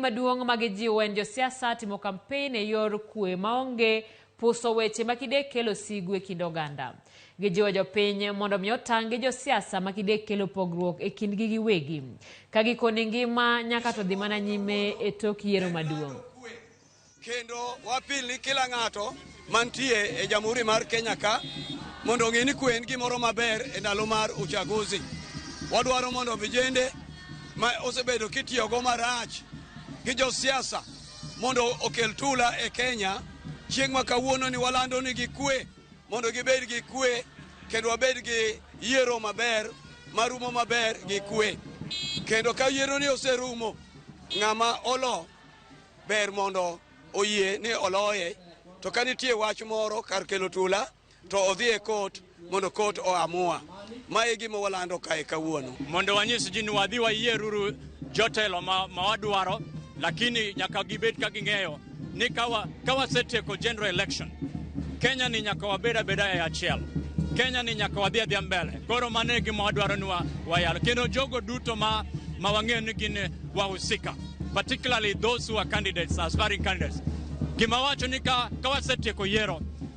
Maduong' magijiwo en josiasa timo kampen e yor kwe maonge puso weche makide kelo sigu e kind oganda. Gijiwo jopiny mondo mi otang' gi josiasa makide kelo pogruok e kindgi giwegi. Ka gikoni ngima nyaka to dhi mana nyime e tok yiero maduong'. Kendo wapil ni kila ng'ato mantie e Jamhuri mar Kenya ka mondo ng'e ni kwe en gimoro maber e ndalo mar uchaguzi. Wadwaro mondo vijende ma osebedo kitiyogo marach gi josiasa mondo okel tula e Kenya chieng' ma kawuono ni walando ni gi kwe mondo gibed gi kwe kendo wabed gi yiero maber marumo maber gi kwe. Kendo ka yiero ni oserumo ng'ama olo ber mondo oyie ni oloye, to ka nitie wach moro kar kelo tula to odhi e kot mondo kot oamua. Mae gima walando kae kawuono. Mondo wanyis ji ni wadhi wayieruru jotelo ma wadwaro, lakini nyaka gibed ka ging'eyo ni ka wasetieko general election, Kenya ni nyaka wabed abeda e achiel. Kenya ni nyaka wadhi adhiya mbele. Koro mano e gima wadwaro ni wayalo. Kendo jogo duto ma wang'eyo ni gin wahusika, particularly those who are candidates, aspiring candidates. Gima wacho ni ka wasetieko yiero,